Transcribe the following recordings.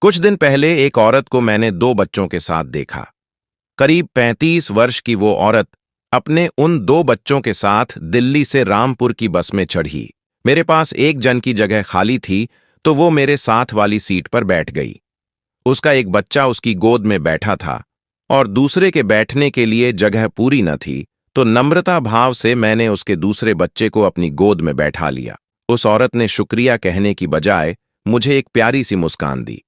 कुछ दिन पहले एक औरत को मैंने 2 बच्चों के साथ देखा। करीब 35 वर्ष की वो औरत अपने उन 2 बच्चों के साथ दिल्ली से रामपुर की बस में चढ़ी। मेरे पास एक जन की जगह खाली थी तो वो मेरे साथ वाली सीट पर बैठ गई। उसका एक बच्चा उसकी गोद में बैठा था और दूसरे के बैठने के लिए जगह पूरी न थी, तो नम्रता भाव से मैंने उसके दूसरे बच्चे को अपनी गोद में बैठा लिया। उस औरत ने शुक्रिया कहने की बजाय मुझे एक प्यारी सी मुस्कान दी,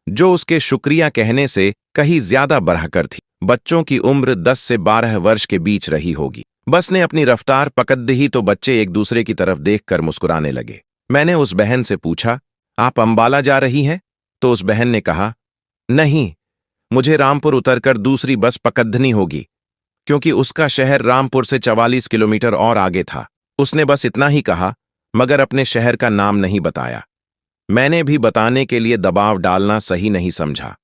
जो उसके शुक्रिया कहने से कहीं ज्यादा बढ़कर थी। बच्चों की उम्र 10 से 12 वर्ष के बीच रही होगी। बस ने अपनी रफ्तार पकड़ दी तो बच्चे एक दूसरे की तरफ देखकर मुस्कुराने लगे। मैंने उस बहन से पूछा, आप अंबाला जा रही हैं? तो उस बहन ने कहा, नहीं, मुझे रामपुर उतरकर दूसरी बस पकड़नी होगी, क्योंकि उसका शहर रामपुर से 44 किलोमीटर और आगे था। उसने बस इतना ही कहा, मगर अपने शहर का नाम नहीं बताया। मैंने भी बताने के लिए दबाव डालना सही नहीं समझा।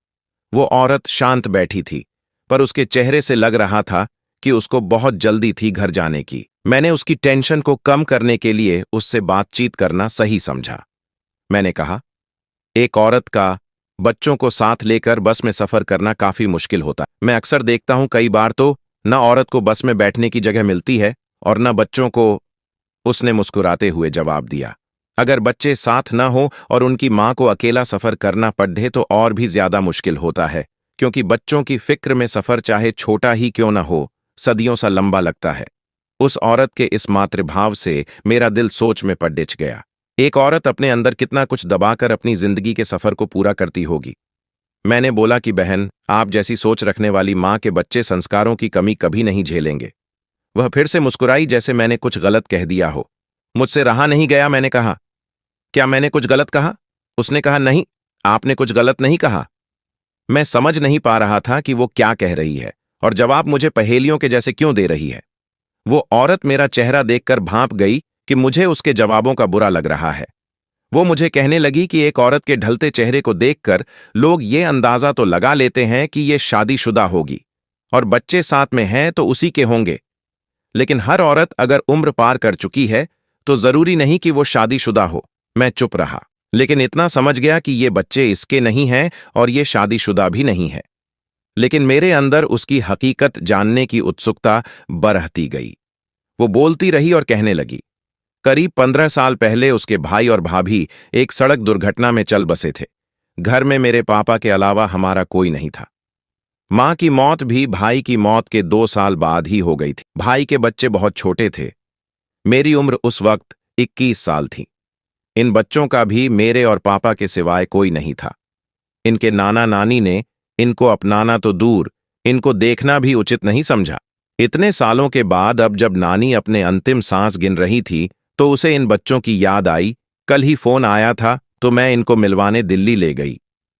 वो औरत शांत बैठी थी, पर उसके चेहरे से लग रहा था कि उसको बहुत जल्दी थी घर जाने की। मैंने उसकी टेंशन को कम करने के लिए उससे बातचीत करना सही समझा। मैंने कहा, एक औरत का बच्चों को साथ लेकर बस में सफर करना काफी मुश्किल होता है। मैं अक्सर देखता हूं कई बार तो न औरत को बस में बैठने की जगह मिलती है और न बच्चों को। उसने मुस्कुराते हुए जवाब दिया, अगर बच्चे साथ न हो और उनकी मां को अकेला सफर करना पड़े तो और भी ज्यादा मुश्किल होता है, क्योंकि बच्चों की फिक्र में सफर चाहे छोटा ही क्यों न हो, सदियों सा लंबा लगता है। उस औरत के इस मातृभाव से मेरा दिल सोच में पड़ डिच गया। एक औरत अपने अंदर कितना कुछ दबाकर अपनी जिंदगी के सफर को पूरा करती होगी। मैंने बोला कि बहन, आप जैसी सोच रखने वाली मां के बच्चे संस्कारों की कमी कभी नहीं झेलेंगे। वह फिर से मुस्कुराई, जैसे मैंने कुछ गलत कह दिया हो। मुझसे रहा नहीं गया। मैंने कहा, क्या मैंने कुछ गलत कहा? उसने कहा, नहीं, आपने कुछ गलत नहीं कहा। मैं समझ नहीं पा रहा था कि वो क्या कह रही है और जवाब मुझे पहेलियों के जैसे क्यों दे रही है। वो औरत मेरा चेहरा देखकर भांप गई कि मुझे उसके जवाबों का बुरा लग रहा है। वो मुझे कहने लगी कि एक औरत के ढलते चेहरे को देखकर लोग ये अंदाजा तो लगा लेते हैं कि ये शादीशुदा होगी और बच्चे साथ में हैं तो उसी के होंगे, लेकिन हर औरत अगर उम्र पार कर चुकी है तो जरूरी नहीं कि वो शादीशुदा हो। मैं चुप रहा, लेकिन इतना समझ गया कि ये बच्चे इसके नहीं हैं और ये शादीशुदा भी नहीं है। लेकिन मेरे अंदर उसकी हकीकत जानने की उत्सुकता बढ़ती गई। वो बोलती रही और कहने लगी, करीब 15 साल पहले उसके भाई और भाभी एक सड़क दुर्घटना में चल बसे थे। घर में मेरे पापा के अलावा हमारा कोई नहीं था। मां की मौत भी भाई की मौत के 2 साल बाद ही हो गई थी। भाई के बच्चे बहुत छोटे थे। मेरी उम्र उस वक्त 21 साल थी। इन बच्चों का भी मेरे और पापा के सिवाय कोई नहीं था। इनके नाना नानी ने इनको अपनाना तो दूर, इनको देखना भी उचित नहीं समझा। इतने सालों के बाद अब जब नानी अपने अंतिम सांस गिन रही थी तो उसे इन बच्चों की याद आई। कल ही फोन आया था तो मैं इनको मिलवाने दिल्ली ले गई।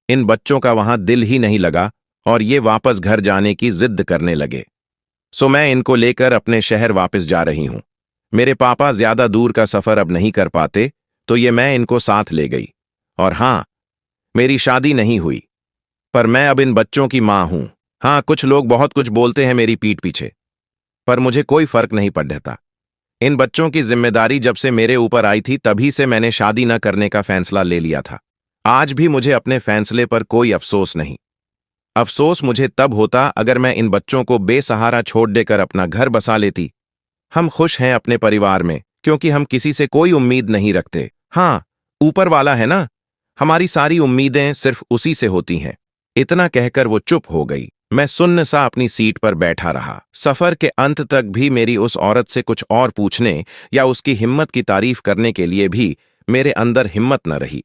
इन बच्चों का वहां दिल ही नहीं लगा और ये वापस घर जाने की जिद करने लगे। सो मैं इनको लेकर अपने शहर वापस जा रही हूं। मेरे पापा ज्यादा दूर का सफर अब नहीं कर पाते तो ये मैं इनको साथ ले गई। और हां, मेरी शादी नहीं हुई, पर मैं अब इन बच्चों की मां हूं। हां, कुछ लोग बहुत कुछ बोलते हैं मेरी पीठ पीछे, पर मुझे कोई फर्क नहीं पड़ता। इन बच्चों की जिम्मेदारी जब से मेरे ऊपर आई थी तभी से मैंने शादी न करने का फैसला ले लिया था। आज भी मुझे अपने फैसले पर कोई अफसोस नहीं। अफसोस मुझे तब होता अगर मैं इन बच्चों को बेसहारा छोड़ देकर अपना घर बसा लेती। हम खुश हैं अपने परिवार में, क्योंकि हम किसी से कोई उम्मीद नहीं रखते। हाँ, ऊपर वाला है ना, हमारी सारी उम्मीदें सिर्फ उसी से होती हैं। इतना कहकर वो चुप हो गई। मैं सुन्न सा अपनी सीट पर बैठा रहा। सफर के अंत तक भी मेरी उस औरत से कुछ और पूछने या उसकी हिम्मत की तारीफ करने के लिए भी मेरे अंदर हिम्मत न रही।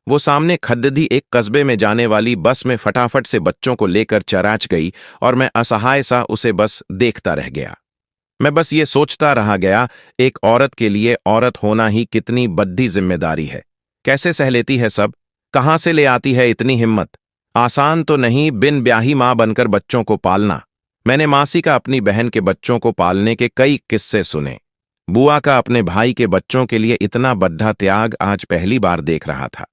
वो सामने खद्दी एक कस्बे में जाने वाली बस में फटाफट से बच्चों को लेकर चराच गई और मैं असहाय सा उसे बस देखता रह गया। मैं बस ये सोचता रहा गया, एक औरत के लिए औरत होना ही कितनी बड़ी जिम्मेदारी है। कैसे सह लेती है सब? कहां से ले आती है इतनी हिम्मत? आसान तो नहीं बिन ब्याही मां बनकर बच्चों को पालना। मैंने मासी का अपनी बहन के बच्चों को पालने के कई किस्से सुने। बुआ का अपने भाई के बच्चों के लिए इतना बड़ा त्याग आज पहली बार देख रहा था।